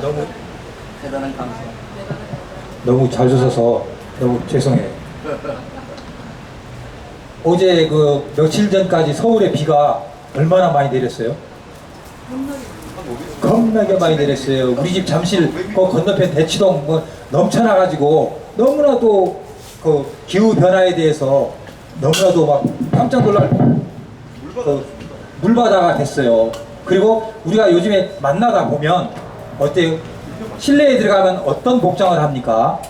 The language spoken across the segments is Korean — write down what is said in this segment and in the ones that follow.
너무 대단한 감사. 너무 잘 주셔서 너무 죄송해요. 어제 그 며칠 전까지 서울에 비가 얼마나 많이 내렸어요? 겁나게 많이 내렸어요. 우리 집 잠실 그 건너편 대치동 뭐 넘쳐나가지고 너무나도 그 기후 변화에 대해서 너무나도 막 깜짝 놀랄 그 물바다가 됐어요. 그리고 우리가 요즘에 만나다 보면 어때요? 실내에 들어가면 어떤 복장을 합니까?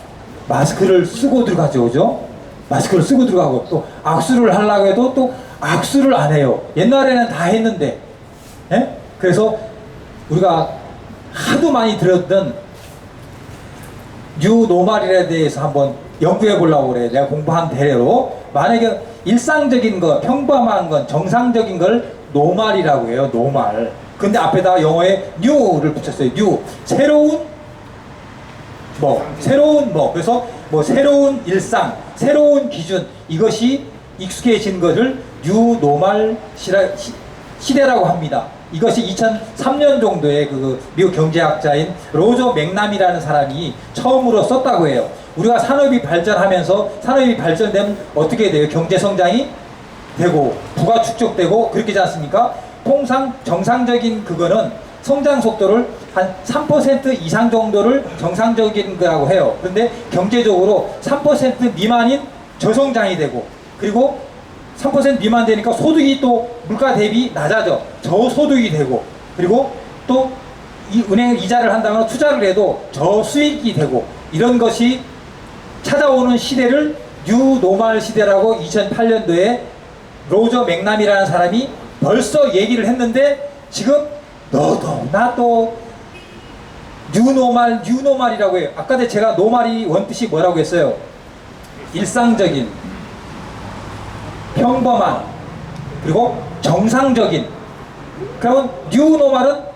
마스크를 쓰고 들어가죠, 그죠? 마스크를 쓰고 들어가고 또 악수를 하려고 해도 또 악수를 안 해요. 옛날에는 다 했는데, 예? 그래서 우리가 하도 많이 들었던 뉴노멀에 대해서 한번 연구해 보려고 그래요. 내가 공부한 대로 만약에 일상적인 거, 평범한 건, 정상적인 걸 노멀이라고 해요. 노멀. 근데 앞에다가 영어에 new를 붙였어요. new. 새로운 새로운 그래서 새로운 일상, 새로운 기준, 이것이 익숙해진 것을 뉴노멀 시대라고 합니다. 이것이 2003년 정도에 그 미국 경제학자인 로저 맥남이라는 사람이 처음으로 썼다고 해요. 우리가 산업이 발전하면서 산업이 발전되면 어떻게 돼요? 경제 성장이 되고 부가 축적되고 그렇게 되지 않습니까? 통상 정상적인 그거는 성장 속도를 한 3% 이상 정도를 정상적인 거라고 해요. 그런데 경제적으로 3% 미만인 저성장이 되고, 그리고 3% 미만 되니까 소득이 또 물가 대비 낮아져 저소득이 되고, 그리고 또 이 은행 이자를 한다거나 투자를 해도 저수익이 되고, 이런 것이 찾아오는 시대를 뉴노멀 시대라고 2008년도에 로저 맥남이라는 사람이 벌써 얘기를 했는데, 지금 너도 나도 뉴노멀이라고 해요. 아까 제가 노멀이 원뜻이 뭐라고 했어요? 일상적인, 평범한, 그리고 정상적인. 그러면 뉴노멀은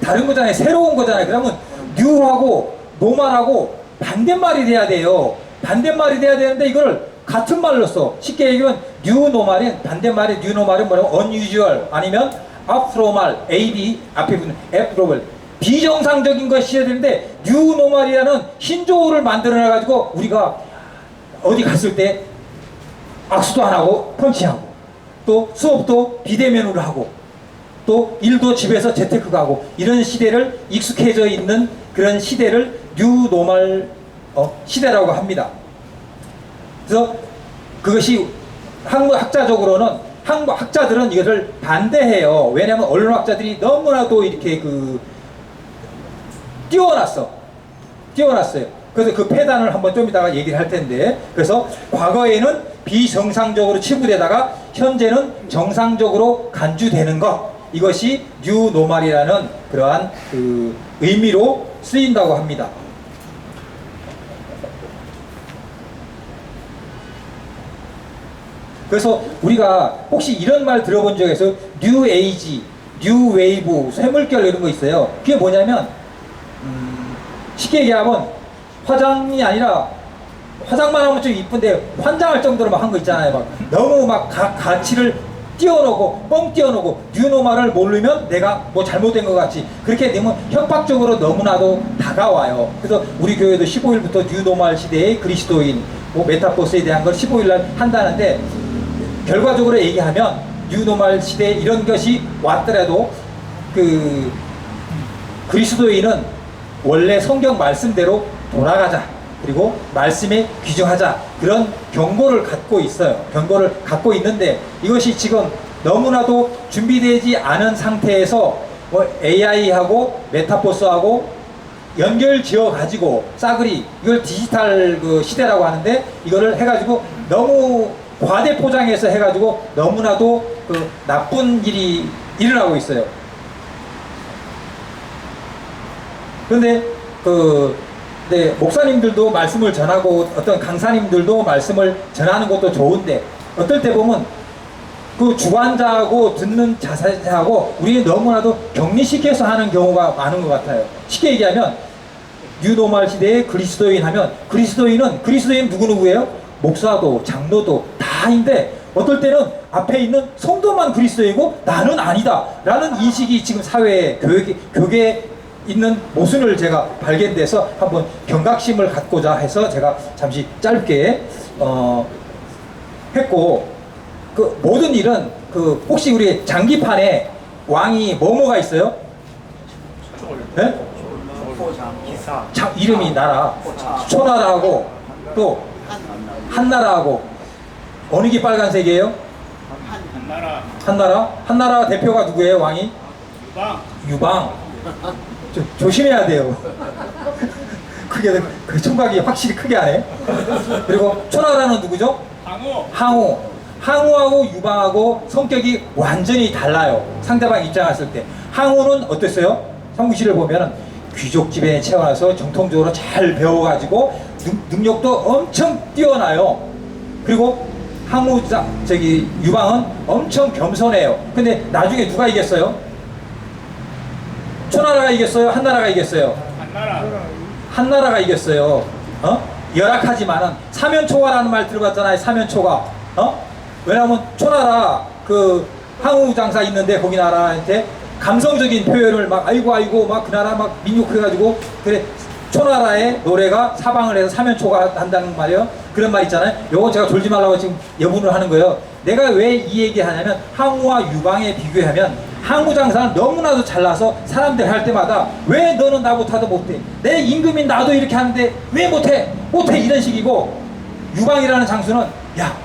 다른 거잖아요. 새로운 거잖아요. 그러면 뉴하고 노멀하고 반대말이 돼야 돼요. 반대말이 돼야 되는데 이걸 같은 말로 써. 쉽게 얘기하면 뉴노멀인 반대말의 뉴노멀은 뭐냐면 unusual 아니면 abnormal, ab 앞에 붙는 abnormal, 비정상적인 것이 해야 되는데, 뉴노멀이라는 신조어를 만들어내 가지고 우리가 어디 갔을 때 악수도 안 하고 펀치하고, 또 수업도 비대면으로 하고, 또 일도 집에서 재테크 가고, 이런 시대를 익숙해져 있는 그런 시대를 뉴노멀 시대라고 합니다. 그래서 그것이 학자적으로는 한국 학자들은 이것을 반대해요. 왜냐하면 언론학자들이 너무나도 이렇게 띄워놨어요. 그래서 그 폐단을 한번 좀 이따가 얘기를 할 텐데, 그래서 과거에는 비정상적으로 치부되다가 현재는 정상적으로 간주되는 것, 이것이 뉴노멀이라는 그러한 그 의미로 쓰인다고 합니다. 그래서 우리가 혹시 이런 말 들어본 적 있어요? 뉴 에이지, 뉴 웨이브, 쇠물결 이런 거 있어요. 그게 뭐냐면 쉽게 얘기하면 화장이 아니라, 화장만 하면 좀 이쁜데 환장할 정도로 막 한 거 있잖아요. 막 너무 막 가치를 띄워놓고 뻥 띄워놓고 뉴노멀을 모르면 내가 뭐 잘못된 것 같이 그렇게 되면 협박적으로 너무나도 다가와요. 그래서 우리 교회도 15일부터 뉴노멀 시대의 그리스도인 메타포스에 대한 걸 15일날 한다는데, 결과적으로 얘기하면 뉴노멀 시대에 이런 것이 왔더라도 그 그리스도인은 원래 성경 말씀대로 돌아가자, 그리고 말씀에 귀중하자, 그런 경고를 갖고 있어요. 경고를 갖고 있는데, 이것이 지금 너무나도 준비되지 않은 상태에서 AI하고 메타포스하고 연결 지어 가지고 싸그리, 이걸 디지털 그 시대라고 하는데, 이거를 해가지고 너무 과대 포장해서 해가지고 너무나도 그 나쁜 일이 일어나고 있어요. 그런데 네, 목사님들도 말씀을 전하고 어떤 강사님들도 말씀을 전하는 것도 좋은데, 어떨 때 보면 그 주관자하고 듣는 자사자하고 우리는 너무나도 격리시켜서 하는 경우가 많은 것 같아요. 쉽게 얘기하면 뉴노멀 시대에 그리스도인 하면, 그리스도인 누구누구예요? 목사도 장로도 다인데 어떨 때는 앞에 있는 성도만 그리스도이고 나는 아니다 라는 인식이 지금 사회에 교계에 있는 모순을 제가 발견돼서 한번 경각심을 갖고자 해서 제가 잠시 짧게 했고, 그 모든 일은 그 혹시 우리 장기판에 왕이 뭐뭐가 있어요? 네? 이름이 나라, 초나라하고 또 한나라하고 어느 게 빨간색이에요? 한나라. 한나라 대표가 누구예요? 왕이? 유방. 조심해야 돼요. 크게 그 총각이 확실히 크게 하네. 그리고 초나라는 누구죠? 항우. 항우하고 유방하고 성격이 완전히 달라요. 상대방 입장했을 때. 항우는 어땠어요? 삼국시를 보면은 귀족 집에 태어나서 정통적으로 잘 배워가지고 능력도 엄청 뛰어나요. 그리고 유방은 엄청 겸손해요. 근데 나중에 누가 이겼어요? 초나라가 이겼어요? 한나라가 이겼어요? 한나라가 이겼어요. 열악하지만은 사면초가라는 말 들어봤잖아요. 사면초가. 왜냐하면 초나라 그 항우 장사 있는데 거기 나라한테 감성적인 표현을 막 아이고 막 그 나라 막 민족해가지고 그래 초나라의 노래가 사방을 해서 사면초가 한다는 말이에요. 그런 말 있잖아요. 요거 제가 졸지 말라고 지금 여분을 하는 거예요. 내가 왜 이 얘기 하냐면 항우와 유방에 비교하면 항우 장사는 너무나도 잘나서 사람들 할 때마다 왜 너는 나보다도 못해? 내 임금인 나도 이렇게 하는데 왜 못해? 이런 식이고, 유방이라는 장수는 야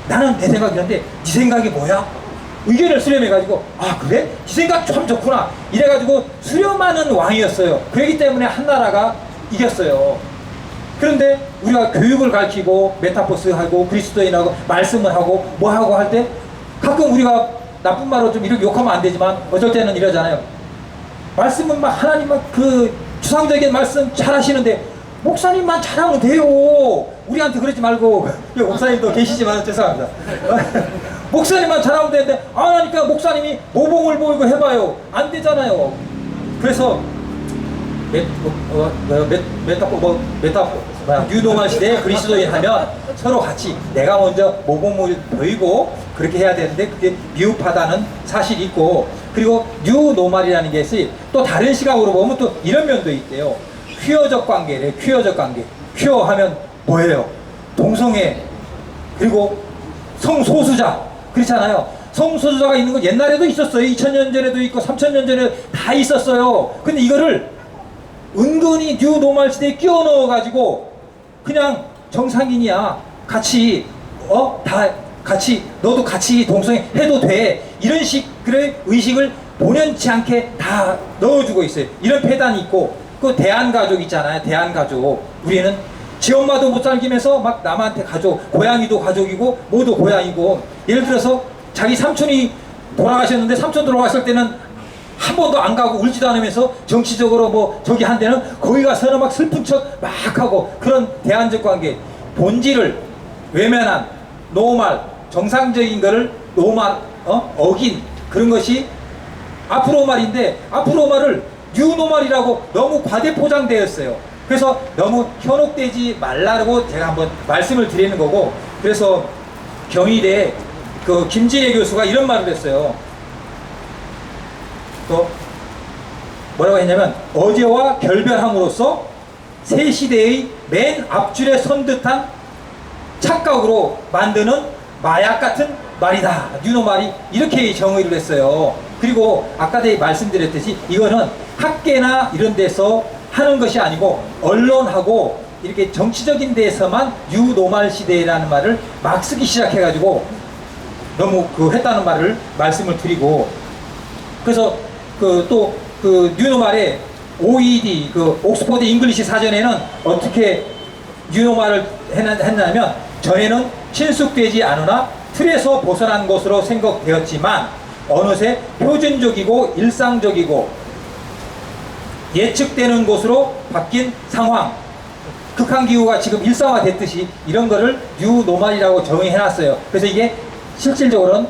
나는 내 생각이 이런데 네 생각이 뭐야? 의견을 수렴해가지고 아 그래? 네 생각 참 좋구나 이래가지고 수렴하는 왕이었어요. 그렇기 때문에 한나라가 이겼어요. 그런데 우리가 교육을 가르치고 메타포스하고 그리스도인하고 말씀을 하고 뭐하고 할 때 가끔 우리가 나쁜 말로 좀 이렇게 욕하면 안 되지만 어쩔 때는 이러잖아요. 말씀은 막 하나님 막 그 추상적인 말씀 잘 하시는데 목사님만 잘하면 돼요. 우리한테 그러지 말고. 목사님도 계시지만 죄송합니다. 목사님만 잘하면 되는데 그러니까 목사님이 모범을 보이고 해봐요. 안 되잖아요. 그래서 뉴노멀 시대에 그리스도인 하면 서로 같이 내가 먼저 모범을 보이고 그렇게 해야 되는데 그게 미흡하다는 사실이 있고, 그리고 뉴노멀이라는 것이 또 다른 시각으로 보면 또 이런 면도 있대요. 퀴어적 관계래. 퀴어적 관계. 퀴어 하면 뭐예요? 동성애, 그리고 성소수자 그렇잖아요. 성소수자가 있는 건 옛날에도 있었어요. 2000년 전에도 있고 3000년 전에 다 있었어요. 근데 이거를 은근히 뉴노멀 시대에 끼워 넣어 가지고 그냥 정상인이야 같이 다 같이 너도 같이 동성애 해도 돼 이런 식의 의식을 본연치 않게 다 넣어주고 있어요. 이런 폐단이 있고, 그 대한가족 있잖아요. 대한가족. 우리는 지 엄마도 못 살기면서 막 남한테 가족, 고양이도 가족이고 모두 고양이고, 예를 들어서 자기 삼촌이 돌아가셨는데 삼촌 돌아갔을 때는 한 번도 안 가고 울지도 않으면서 정치적으로 뭐 저기 한 데는 거기 가서는 막 슬픈 척 막 하고, 그런 대안적 관계 본질을 외면한 노말 정상적인 거를 노말 어긴 그런 것이 앞으로말인데, 앞으로말을 뉴노말이라고 너무 과대 포장되었어요. 그래서 너무 현혹되지 말라고 제가 한번 말씀을 드리는 거고, 그래서 경희대 그 김진애 교수가 이런 말을 했어요. 또 뭐라고 했냐면, 어제와 결별함으로써 새 시대의 맨 앞줄에 선 듯한 착각으로 만드는 마약 같은 말이다. 뉴노말이 이렇게 정의를 했어요. 그리고 아까 말씀드렸듯이 이거는 학계나 이런 데서 하는 것이 아니고 언론하고 이렇게 정치적인 데에서만 뉴노말 시대라는 말을 막 쓰기 시작해가지고 너무 했다는 말을 말씀을 드리고, 그래서 그 뉴노말의 OED 그 옥스퍼드 잉글리시 사전에는 어떻게 뉴노말을 했냐면, 전에는 친숙되지 않으나 틀에서 벗어난 것으로 생각되었지만 어느새 표준적이고 일상적이고 예측되는 것으로 바뀐 상황, 극한기후가 지금 일상화됐듯이 이런 거를 뉴노멀이라고 정의해놨어요. 그래서 이게 실질적으로는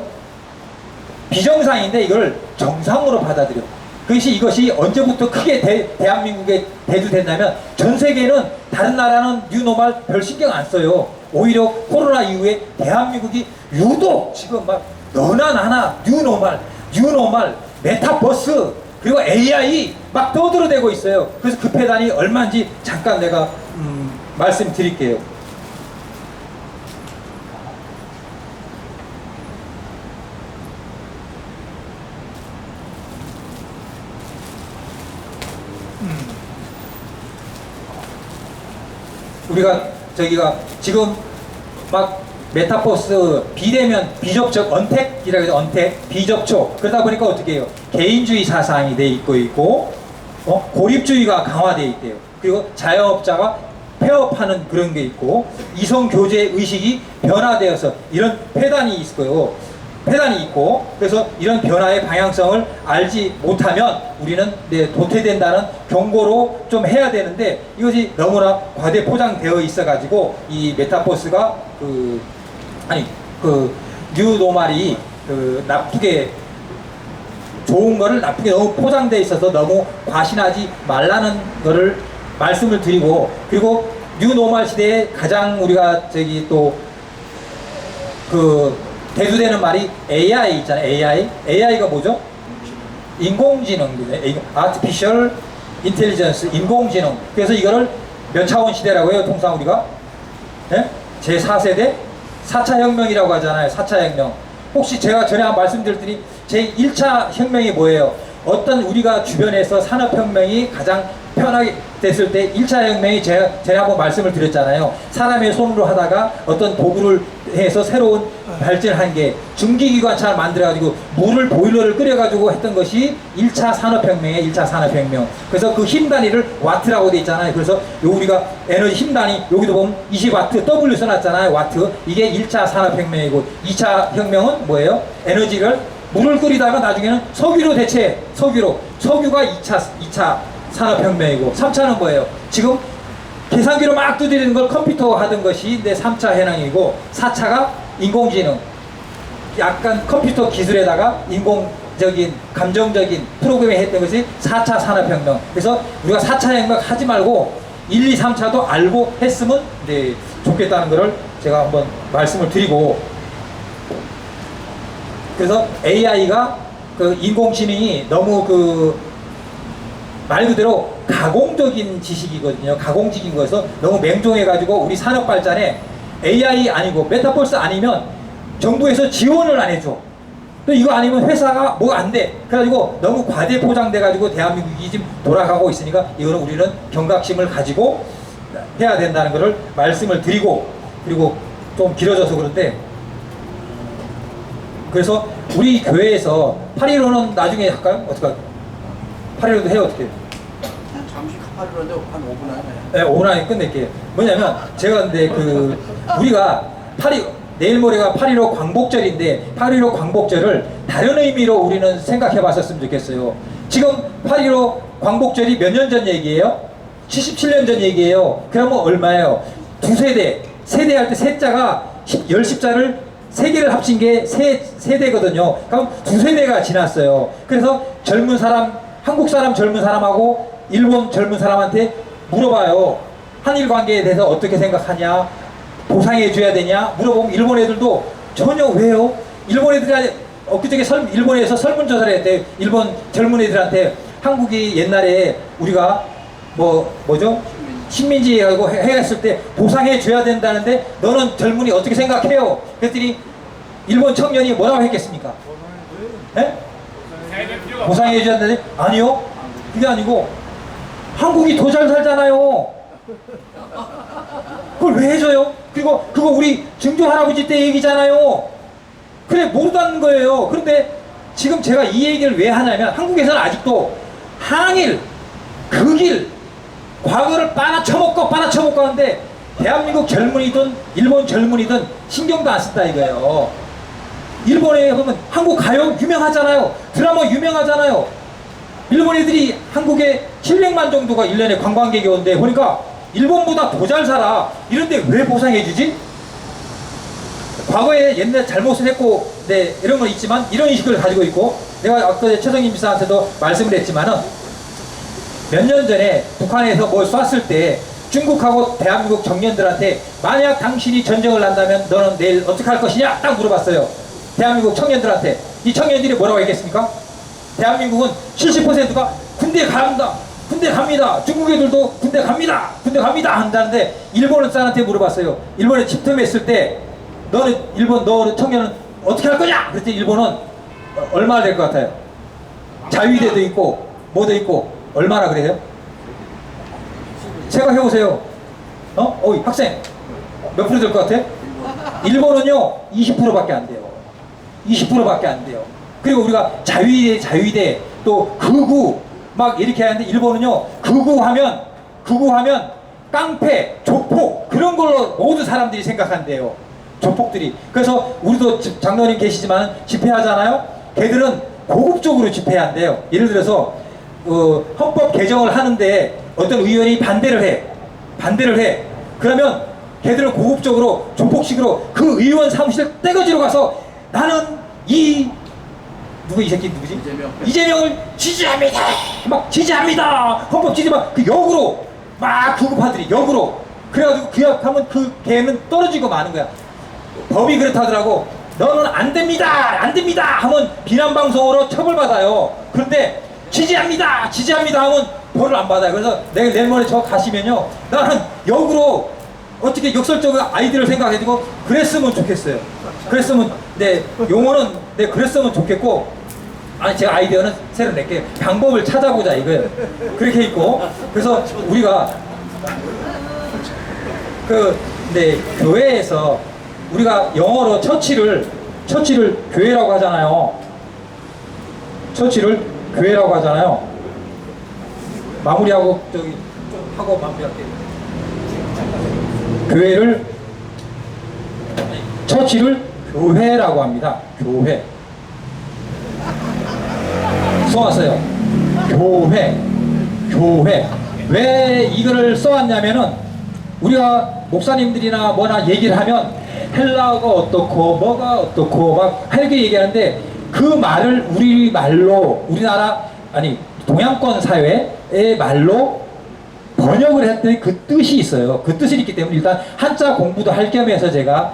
비정상인데 이걸 정상으로 받아들여. 이것이 언제부터 크게 대한민국에 대두됐냐면, 전 세계는 다른 나라는 뉴노멀 별 신경 안 써요. 오히려 코로나 이후에 대한민국이 유독 지금 막 너나 나나 뉴노말, 메타버스 그리고 AI 막 떠들어대고 있어요. 그래서 그 폐단이 얼마인지 잠깐 내가 말씀드릴게요. 저기가 지금 막 메타버스 비대면 비접촉 언택이라고 해서 언택 비접촉 그러다 보니까 어떻게 해요? 개인주의 사상이 돼 있고 고립주의가 강화돼 있대요. 그리고 자영업자가 폐업하는 그런 게 있고 이성 교제 의식이 변화되어서 이런 폐단이 있고요. 폐단이 있고 그래서 이런 변화의 방향성을 알지 못하면 우리는 도태된다는 경고로 좀 해야 되는데 이것이 너무나 과대 포장되어 있어 가지고 이 메타버스가 뉴노말이 나쁘게 좋은 거를 나쁘게 너무 포장되어 있어서 너무 과신하지 말라는 거를 말씀을 드리고 그리고 뉴노말 시대에 가장 우리가 대두되는 말이 AI 있잖아요. AI가 뭐죠? 인공지능, Artificial Intelligence, 인공지능. 그래서 이거를 몇 차원 시대라고 해요, 통상 우리가? 네? 제4세대? 4차 혁명이라고 하잖아요, 4차 혁명. 혹시 제가 전에 한번 말씀드렸더니 제1차 혁명이 뭐예요? 어떤 우리가 주변에서 산업혁명이 가장 편하게 됐을 때 1차 혁명이 제가 전에 한번 말씀을 드렸잖아요. 사람의 손으로 하다가 어떤 도구를 해서 새로운 발전한 게 증기기관차를 만들어가지고 물을 보일러를 끓여가지고 했던 것이 1차 산업혁명이에요. 1차 산업혁명. 그래서 그 힘 단위를 와트라고 돼 있잖아요. 그래서 우리가 에너지 힘 단위 여기도 보면 20와트 W 써놨잖아요. 와트. 이게 1차 산업혁명이고 2차 혁명은 뭐예요? 에너지를 물을 끓이다가 나중에는 석유로 대체 석유가 2차 산업혁명이고 3차는 뭐예요? 지금 계산기로 막 두드리는 걸 컴퓨터 하던 것이 3차 현황이고 4차가 인공지능 약간 컴퓨터 기술에다가 인공적인 감정적인 프로그래밍 했던 것이 4차 산업혁명. 그래서 우리가 4차 혁명 하지 말고 1, 2, 3차도 알고 했으면 좋겠다는 것을 제가 한번 말씀을 드리고 그래서 AI가 인공지능이 너무 말 그대로 가공적인 지식이거든요. 가공적인 거에서 너무 맹종해가지고 우리 산업 발전에 AI 아니고 메타버스 아니면 정부에서 지원을 안 해줘. 또 이거 아니면 회사가 뭐가 안 돼. 그래가지고 너무 과대 포장돼가지고 대한민국이 지금 돌아가고 있으니까 이거는 우리는 경각심을 가지고 해야 된다는 것을 말씀을 드리고 그리고 좀 길어져서 그런데 그래서 우리 교회에서 8.15는 나중에 할까요? 어떡할까요? 8.15도 해요, 어떻게? 잠시 급하려는데 한 5분 안에. 네, 5분 안에 끝낼게요. 뭐냐면, 제가 근데 우리가 내일 모레가 8.15 광복절인데, 8.15 광복절을 다른 의미로 우리는 생각해 봤었으면 좋겠어요. 지금 8.15 광복절이 몇 년 전 얘기예요? 77년 전 얘기예요. 그러면 얼마예요? 세대 할 때 세자가 10자를 3개를 합친 게 세대거든요. 그럼 2세대가 지났어요. 그래서 한국 사람 젊은 사람하고 일본 젊은 사람한테 물어봐요. 한일 관계에 대해서 어떻게 생각하냐? 보상해 줘야 되냐? 물어보면 일본 애들도 전혀 왜요? 일본 애들이 엊그저께 일본에서 설문조사를 했대요. 일본 젊은 애들한테 한국이 옛날에 우리가 뭐죠? 식민지하고 해갔을 때 보상해 줘야 된다는데 너는 젊은이 어떻게 생각해요? 그랬더니 일본 청년이 뭐라고 했겠습니까? 네? 보상해 줘야 되는데 아니요. 그게 아니고 한국이 더 잘 살잖아요. 그걸 왜 해줘요? 그리고 그거 우리 증조 할아버지 때 얘기잖아요. 그래 모르다는 거예요. 그런데 지금 제가 이 얘기를 왜 하냐면 한국에서는 아직도 항일, 극일 과거를 빠나쳐먹고 하는데 대한민국 젊은이든 일본 젊은이든 신경도 안 쓴다 이거예요. 일본에 보면 한국 가요 유명하잖아요. 드라마 유명하잖아요. 일본 애들이 한국에 700만 정도가 1년에 관광객이 오는데 보니까 일본보다 더 잘 살아. 이런데 왜 보상해주지? 과거에 옛날 잘못을 했고 이런 건 있지만 이런 인식을 가지고 있고 내가 아까 최성임 지사한테도 말씀을 했지만은 몇 년 전에 북한에서 뭘 쐈을 때 중국하고 대한민국 청년들한테 만약 당신이 전쟁을 난다면 너는 내일 어떻게 할 것이냐 딱 물어봤어요. 대한민국 청년들한테. 이 청년들이 뭐라고 했겠습니까? 대한민국은 70%가 군대 갑니다. 군대 갑니다. 중국 애들도 군대 갑니다. 군대 갑니다 한다는데 일본 사람한테 물어봤어요. 일본에 집탐했을 때 너는 일본 너 청년은 어떻게 할 거냐? 그랬더니 일본은 얼마나 될 것 같아요? 자위대도 있고 뭐도 있고 얼마나 그래요? 생각해보세요. 어이 학생 몇 프로 될 것 같아? 일본은요 20%밖에 안 돼요. 20%밖에 안 돼요. 그리고 우리가 자위대 또 극우 막 이렇게 하는데 일본은요 극우하면 깡패 조폭 그런 걸로 모든 사람들이 생각한대요. 조폭들이. 그래서 우리도 장로님 계시지만 집회하잖아요. 걔들은 고급적으로 집회한대요. 예를 들어서 헌법 개정을 하는데 어떤 의원이 반대를 해. 그러면 걔들은 고급적으로 조폭식으로 그 의원 사무실 떼거지로 가서 나는 이 새끼 누구지? 이재명을 지지합니다. 막 지지합니다. 헌법 지지만 그 역으로 막 구급하더니 역으로. 그래가지고 기합하면 그 개는 떨어지고 마는 거야. 법이 그렇다더라고. 너는 안 됩니다 하면 비난방송으로 처벌받아요. 그런데 지지합니다 하면 벌을 안 받아요. 그래서 내일 모레 저 가시면요 나는 역으로 어떻게 역설적인 아이디어를 생각해주고 그랬으면 좋겠어요. 그랬으면 용어는 그랬으면 좋겠고 아니 제가 아이디어는 새로 낼게요. 방법을 찾아보자 이거예요. 그렇게 있고 그래서 우리가 교회에서 우리가 영어로 처치를 교회라고 하잖아요. 처치를 교회라고 하잖아요. 마무리하고 좀 하고 마무리할게요. 처치를 교회라고 합니다. 교회. 써왔어요. 교회. 왜 이거를 써왔냐면은 우리가 목사님들이나 뭐나 얘기를 하면 헬라어가 어떻고 뭐가 어떻고 막 이렇게 얘기하는데 그 말을 동양권 사회의 말로 번역을 했더니 그 뜻이 있어요. 그 뜻이 있기 때문에 일단 한자 공부도 할 겸해서 제가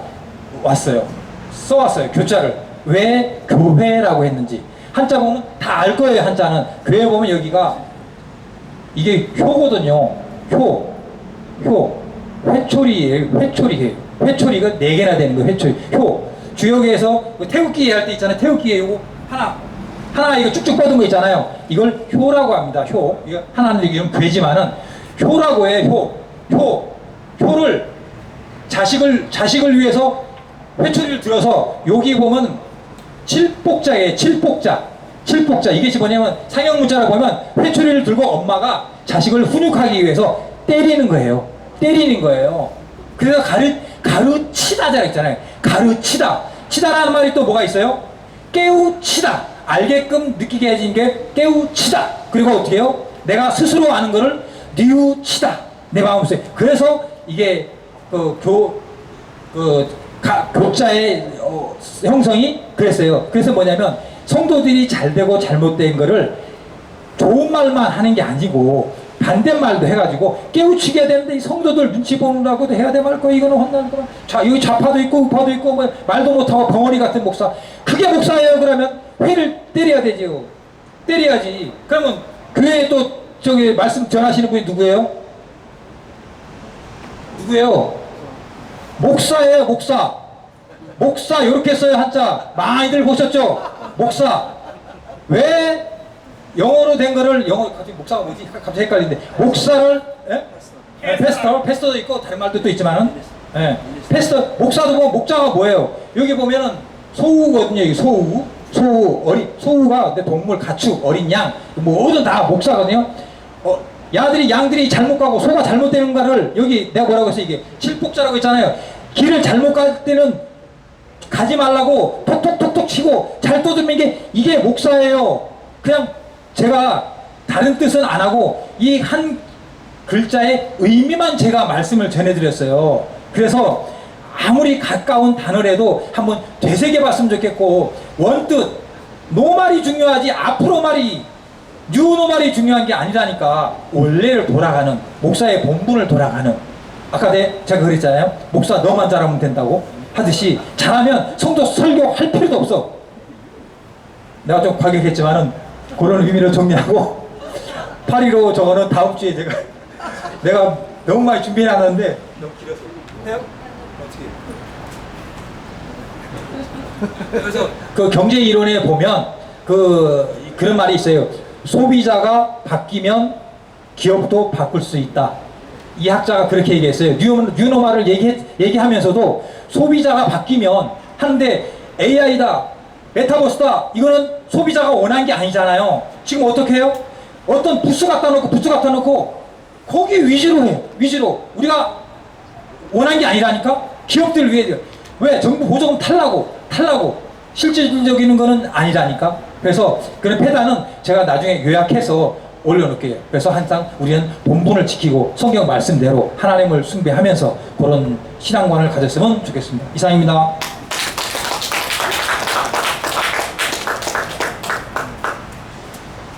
써왔어요. 교자를. 왜 교회라고 했는지. 한자 보면 다 알 거예요. 한자는. 교회 보면 여기가 이게 효거든요. 회초리예요. 회초리가 4개나 되는 거예요. 회초리. 주역에서 태극기 할 때 있잖아요. 태극기에 요거 하나 이거 쭉쭉 뻗은 거 있잖아요. 이걸 효라고 합니다. 이거 하나는 이름 되지만은 효라고 해요. 효를 자식을 위해서 회초리를 들어서 여기 보면 칠복자예요. 칠복자. 이게 뭐냐면 상형문자라고 보면 회초리를 들고 엄마가 자식을 훈육하기 위해서 때리는 거예요. 그래서 가르치다잖아 있잖아요. 치다라는 말이 또 뭐가 있어요? 깨우치다. 알게끔 느끼게 해진 게 깨우치다. 그리고 어떻게 해요? 내가 스스로 아는 거를 뉘우치다. 내 마음속에. 그래서 이게 교자의 형성이 그랬어요. 그래서 뭐냐면 성도들이 잘되고 잘못된 거를 좋은 말만 하는 게 아니고 반대말도 해가지고 깨우치게 해야 되는데 이 성도들 눈치 보느라고도 해야 돼 말고 이거는 혼나는 거만. 자 여기 좌파도 있고 우파도 있고 뭐 말도 못하고 벙어리 같은 목사. 그게 목사예요. 그러면 회를 때려야 되죠. 때려야지. 그러면 교회에 또 말씀 전하시는 분이 누구예요? 목사예요. 목사 요렇게 써요. 한자 많이들 보셨죠? 목사. 왜 영어로 된 거를 갑자기 목사가 뭐지? 갑자기 헷갈리는데 목사를 패스터도 있고 다른 말도 또 있지만은 패스터 목사도 보면 목자가 뭐예요? 여기 보면은 소우거든요. 여기 소우가 동물, 가축, 어린 양 뭐든 다 목사거든요. 양들이 잘못 가고 소가 잘못되는 거를 여기 내가 뭐라고 했어? 이게 칠복자라고 있잖아요. 길을 잘못 갈 때는 가지 말라고 톡톡톡톡 치고 잘 떠들면 이게 목사예요. 그냥 제가 다른 뜻은 안 하고 이 한 글자의 의미만 제가 말씀을 전해드렸어요. 그래서 아무리 가까운 단어라도 한번 되새겨 봤으면 좋겠고 원뜻 노말이 중요하지 앞으로 말이 뉴노말이 중요한 게 아니라니까. 원래를 돌아가는, 목사의 본분을 돌아가는. 아까 제가 그랬잖아요. 목사 너만 잘하면 된다고 하듯이 잘하면 성도 설교할 필요도 없어. 내가 좀 과격했지만은 그런 의미를 정리하고 8.15 저거는 다음 주에 내가 너무 많이 준비해놨는데 너무 길어서 해요? 어떻게 그래서 그 경제 이론에 보면 그런 말이 있어요. 소비자가 바뀌면 기업도 바꿀 수 있다. 이 학자가 그렇게 얘기했어요. 뉴노말을 얘기하면서도 소비자가 바뀌면 하는데 AI다, 메타버스다, 이거는 소비자가 원한 게 아니잖아요. 지금 어떻게 해요? 어떤 부스 갖다 놓고 거기 위주로 해요. 위주로. 우리가 원한 게 아니라니까? 기업들 위해. 왜? 정부 보조금 탈라고. 실질적인 거는 아니라니까? 그래서 그런 패단은 제가 나중에 요약해서 올려놓을게요. 그래서 항상 우리는 본분을 지키고 성경 말씀대로 하나님을 숭배하면서 그런 신앙관을 가졌으면 좋겠습니다. 이상입니다.